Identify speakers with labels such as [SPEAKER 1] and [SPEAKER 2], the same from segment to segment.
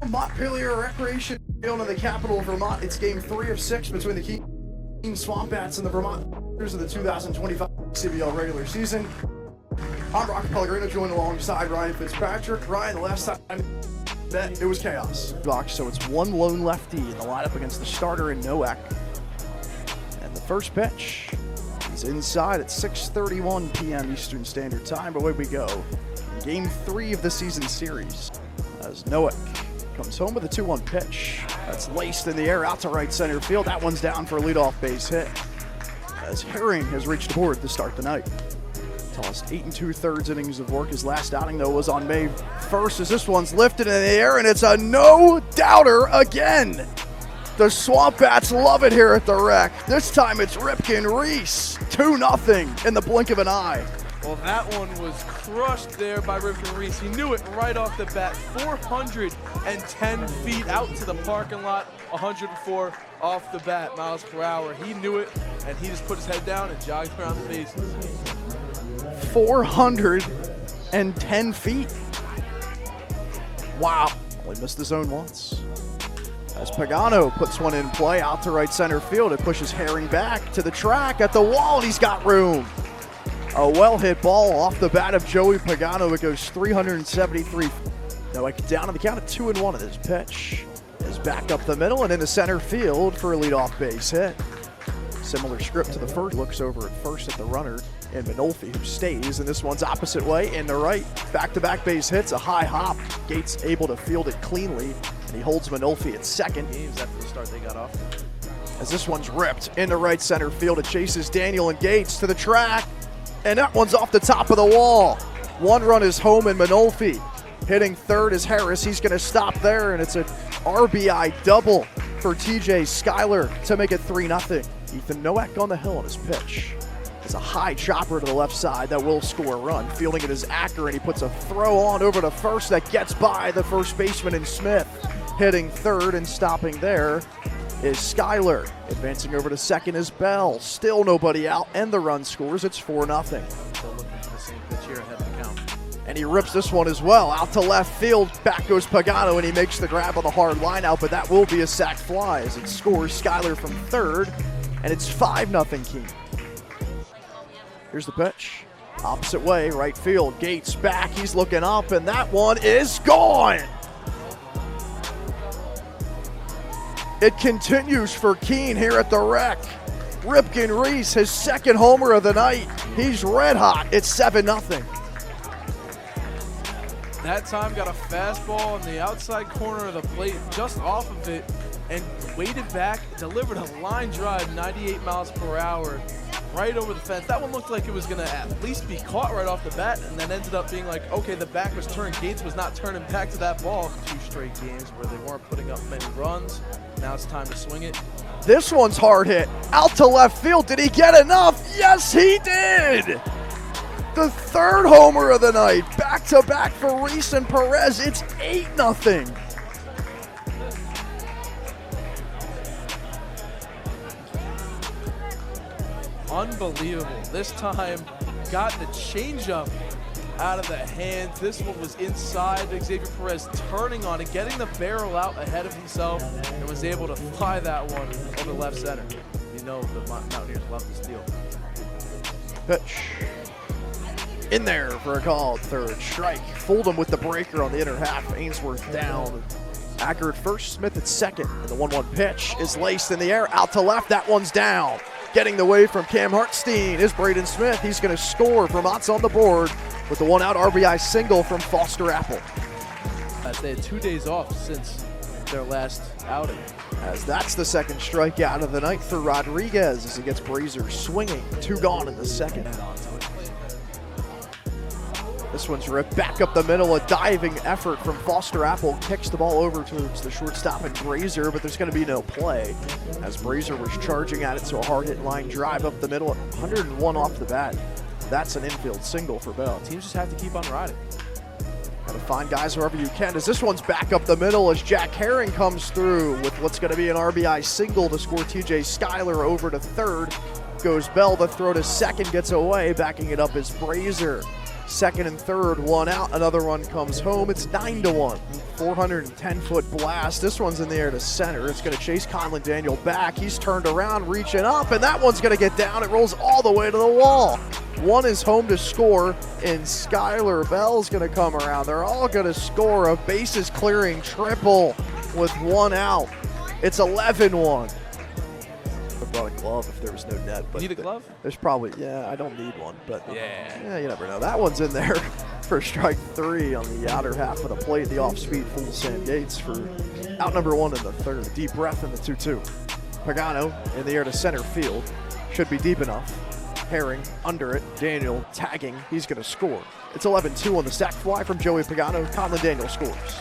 [SPEAKER 1] Montpelier Recreation Field in the capital of Vermont. It's game 3 of 6 between the Keene SwampBats and the Vermonters of the 2025 CBL regular season. I'm Rock Pellegrino, joined alongside Ryan Fitzpatrick. Ryan, the last time that it was chaos. So it's one lone lefty in the lineup against the starter in Nowak. And the first pitch is inside at 6:31 p.m. Eastern Standard Time. But away we go. Game 3 of the season series as Nowak comes home with a 2-1 pitch. That's laced in the air out to right center field. That one's down for a leadoff base hit. As Herring has reached the board to start the night. Tossed 8 2/3 innings of work. His last outing, though, was on May 1st, as this one's lifted in the air, and it's a no-doubter again. The SwampBats love it here at the Rec. This time it's Ripken Reese, 2-0 in the blink of an eye.
[SPEAKER 2] Well, that one was crushed there by Ripken Reese. He knew it right off the bat. 410 feet out to the parking lot, 104 off the bat miles per hour. He knew it, and he just put his head down and jogged around the bases.
[SPEAKER 1] 410 feet. Wow. Only missed the zone once. As Pagano puts one in play out to right center field, it pushes Herring back to the track at the wall, and he's got room. A well-hit ball off the bat of Joey Pagano. It goes 373. Now down on the count of 2-1 of this pitch. Is back up the middle and into center field for a leadoff base hit. Similar script to the first. Looks over at first at the runner in Manolfi, who stays, and this one's opposite way in the right. Back-to-back base hits, a high hop. Gates able to field it cleanly, and he holds Manolfi at second.
[SPEAKER 2] Games after the start they got off.
[SPEAKER 1] As this one's ripped into right center field, it chases Daniel and Gates to the track. And that one's off the top of the wall. One run is home in Manolfi. Hitting third is Harris. He's going to stop there, and it's an RBI double for TJ Schuyler to make it 3-0. Ethan Nowak on the hill on his pitch. It's a high chopper to the left side that will score a run. Fielding it is Acker, and he puts a throw on over to first that gets by the first baseman in Smith. Hitting third and stopping there is Schuyler. Advancing over to second is Bell. Still nobody out, and the run scores. It's 4-0.
[SPEAKER 2] Still looking for the same pitch here ahead of the count.
[SPEAKER 1] And he rips this one as well. Out to left field. Back goes Pagano, and he makes the grab on the hard line out, but that will be a sac fly as it scores Schuyler from third, and it's 5-0 Keene. Here's the pitch. Opposite way, right field. Gates back. He's looking up, and that one is gone. It continues for Keene here at the Rec. Ripken Reese, his second homer of the night. He's red hot. It's 7-0.
[SPEAKER 2] That time got a fastball in the outside corner of the plate, just off of it, and waited back, delivered a line drive, 98 miles per hour, right over the fence. That one looked like it was going to at least be caught right off the bat, and then ended up being like, okay, the back was turned. Gates was not turning back to that ball. 2 straight games where they weren't putting up many runs. Now it's time to swing it.
[SPEAKER 1] This one's hard hit. Out to left field. Did he get enough? Yes, he did. The third homer of the night. Back-to-back for Reese and Perez. It's 8-0.
[SPEAKER 2] Unbelievable. This time got the changeup out of the hands. This one was inside. Xavier Perez turning on it, getting the barrel out ahead of himself, and was able to fly that one over left center. You know the Mountaineers love this deal.
[SPEAKER 1] Pitch. In there for a called third strike. Fooled him with the breaker on the inner half. Ainsworth down. Acker at first, Smith at second. And the 1-1 pitch is laced in the air. Out to left. That one's down. Getting the way from Cam Hartstein is Braden Smith. He's going to score. Vermont's on the board with the 1-out RBI single from Foster Apple.
[SPEAKER 2] As they had 2 days off since their last outing.
[SPEAKER 1] As that's the second strikeout of the night for Rodriguez as he gets Brazier swinging. 2 gone in the second. This one's ripped back up the middle. A diving effort from Foster Apple kicks the ball over towards the shortstop and Brazier, but there's going to be no play as Brazier was charging at it, so a hard hit line drive up the middle at 101 off the bat. That's an infield single for Bell.
[SPEAKER 2] Teams just have to keep on riding.
[SPEAKER 1] Got to find guys wherever you can, as this one's back up the middle as Jack Herring comes through with what's going to be an RBI single to score TJ Schuyler. Over to third goes Bell. The throw to second gets away. Backing it up is Brazier. Second and third, one out. Another run comes home. It's 9-1. 410-foot blast. This one's in the air to center. It's going to chase Conlon Daniel back. He's turned around, reaching up, and that one's going to get down. It rolls all the way to the wall. One is home to score, and Skylar Bell's going to come around. They're all going to score a bases clearing triple with one out. It's 11-1. I brought a glove if there was no net. But
[SPEAKER 2] you need a glove?
[SPEAKER 1] There's probably, yeah, I don't need one, but
[SPEAKER 2] yeah,
[SPEAKER 1] you never know. That one's in there for strike 3 on the outer half of the plate. The off-speed full Sam Gates for out number 1 in the third. Deep breath in the 2-2. Pagano in the air to center field. Should be deep enough. Herring under it. Daniel tagging. He's going to score. It's 11-2 on the sac fly from Joey Pagano. Conlon Daniel scores.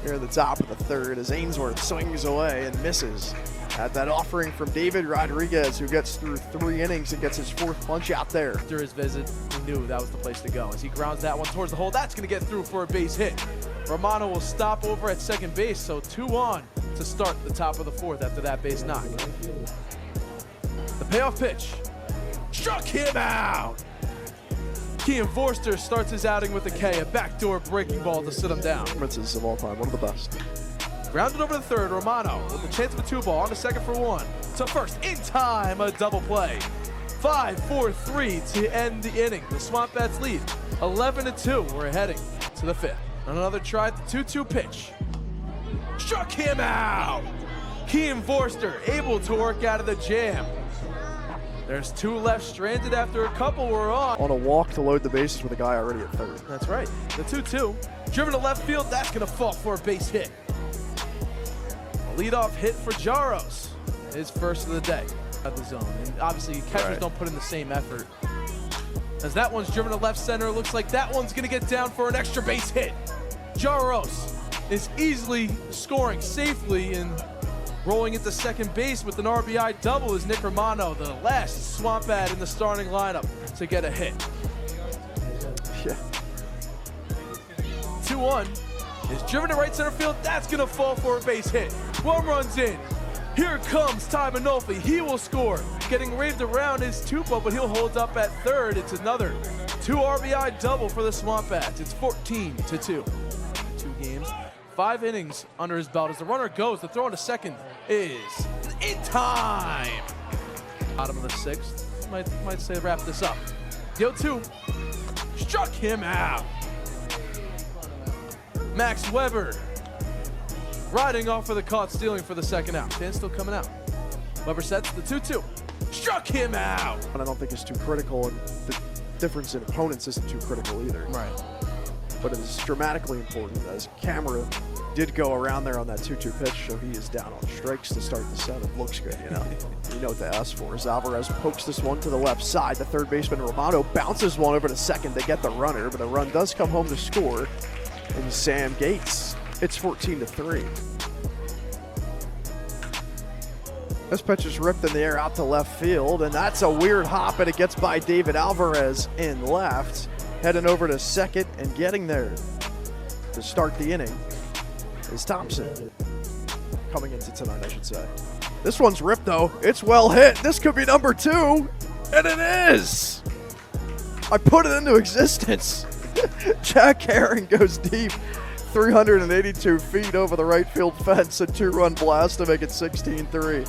[SPEAKER 1] Here at the top of the third as Ainsworth swings away and misses at that offering from David Rodriguez, who gets through 3 innings and gets his 4th punch out there.
[SPEAKER 2] After his visit, he knew that was the place to go. As he grounds that one towards the hole, that's going to get through for a base hit. Romano will stop over at second base, so 2 on to start the top of the 4th after that base knock. The payoff pitch. Struck him out! Keene Forster starts his outing with a K, a backdoor breaking ball to sit him down.
[SPEAKER 1] Performances of all time, one of the best.
[SPEAKER 2] Grounded over the third, Romano with a chance of a 2-ball on the second for 1. To first, in time, a double play. 5-4-3 to end the inning. The SwampBats lead 11-2. We're heading to the 5th. Another try at the 2-2 pitch. Struck him out! Keene Forster able to work out of the jam. There's 2 left stranded after a couple were on.
[SPEAKER 1] On a walk to load the bases with a guy already at third.
[SPEAKER 2] That's right. The 2-2. Driven to left field, that's going to fall for a base hit. A leadoff hit for Jaros. His first of the day at the zone. And obviously, catchers don't put in the same effort. As that one's driven to left center, looks like that one's going to get down for an extra base hit. Jaros is easily scoring safely and rolling into second base with an RBI double is Nick Romano, the last SwampBat in the starting lineup to get a hit.
[SPEAKER 1] Yeah.
[SPEAKER 2] 2-1 is driven to right center field. That's going to fall for a base hit. 1 runs in. Here comes Ty Manolfi. He will score. Getting raved around is Tupou, but he'll hold up at third. It's another 2 RBI double for the SwampBats. It's 14-2. 2 games. 5 innings under his belt. As the runner goes, the throw into second is in time. Bottom of the 6th. Might say wrap this up. The 0-2 struck him out. Max Weber riding off for the caught stealing for the second out. Dan's still coming out. Weber sets the 2-2. Struck him out.
[SPEAKER 1] And I don't think it's too critical, and the difference in opponents isn't too critical either.
[SPEAKER 2] Right.
[SPEAKER 1] But it is dramatically important as camera did go around there on that 2-2 pitch, so he is down on strikes to start the 7th. Looks good, you know. You know what to ask for. As Alvarez pokes this one to the left side, the third baseman Romano bounces one over to second to get the runner, but a run does come home to score. And Sam Gates, it's 14-3. This pitch is ripped in the air out to left field, and that's a weird hop, and it gets by David Alvarez in left. Heading over to second and getting there to start the inning is Thompson. Coming into tonight, I should say. This one's ripped, though. It's well hit. This could be number 2, and it is. I put it into existence. Jack Herring goes deep, 382 feet over the right field fence, a 2-run blast to make it 16-3.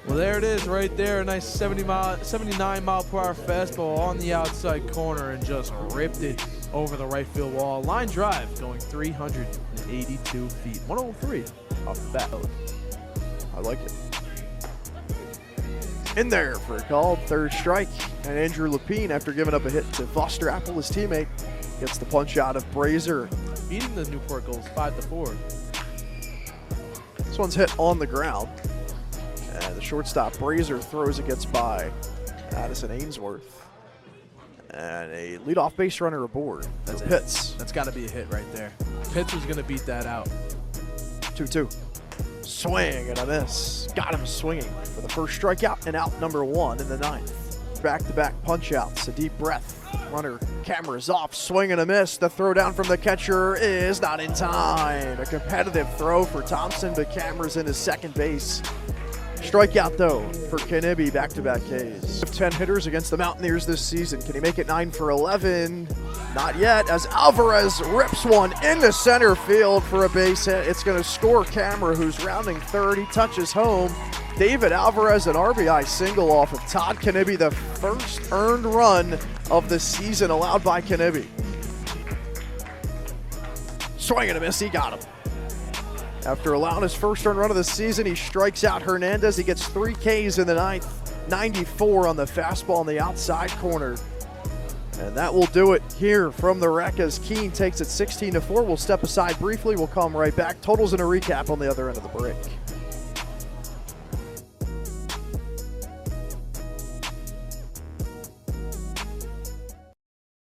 [SPEAKER 2] Well, there it is right there. A nice 79 mile per hour fastball on the outside corner and just ripped it over the right field wall. Line drive going 382 feet. 103 off the bat.
[SPEAKER 1] I like it. In there for a called 3rd strike. And Andrew Lepine, after giving up a hit to Foster Apple, his teammate, gets the punch out of Brazier.
[SPEAKER 2] Beating the Newport Goals 5-4.
[SPEAKER 1] This one's hit on the ground. And the shortstop, Brazier, throws it, gets by Addison Ainsworth. And a leadoff base runner aboard.
[SPEAKER 2] That's
[SPEAKER 1] Pitts.
[SPEAKER 2] That's got to be a hit right there. Pitcher's going to beat that out.
[SPEAKER 1] 2-2. Swing and a miss. Got him swinging for the first strikeout and out number 1 in the 9th. Back-to-back punch-outs. A deep breath. Runner, camera's off. Swing and a miss. The throw down from the catcher is not in time. A competitive throw for Thompson, but camera's in his second base. Strikeout though for Kenibe, back-to-back Ks. 10 hitters against the Mountaineers this season. Can he make it 9 for 11? Not yet, as Alvarez rips one into center field for a base hit. It's going to score Camera, who's rounding third. He touches home. David Alvarez, an RBI single off of Todd Kenibe, the first earned run of the season allowed by Kenibe. Swing and a miss, he got him. After allowing his first earned run of the season, he strikes out Hernandez. He gets 3 Ks in the ninth, 94 on the fastball on the outside corner. And that will do it here from the Rec as Keene takes it 16-4. We'll step aside briefly. We'll come right back. Totals and a recap on the other end of the break.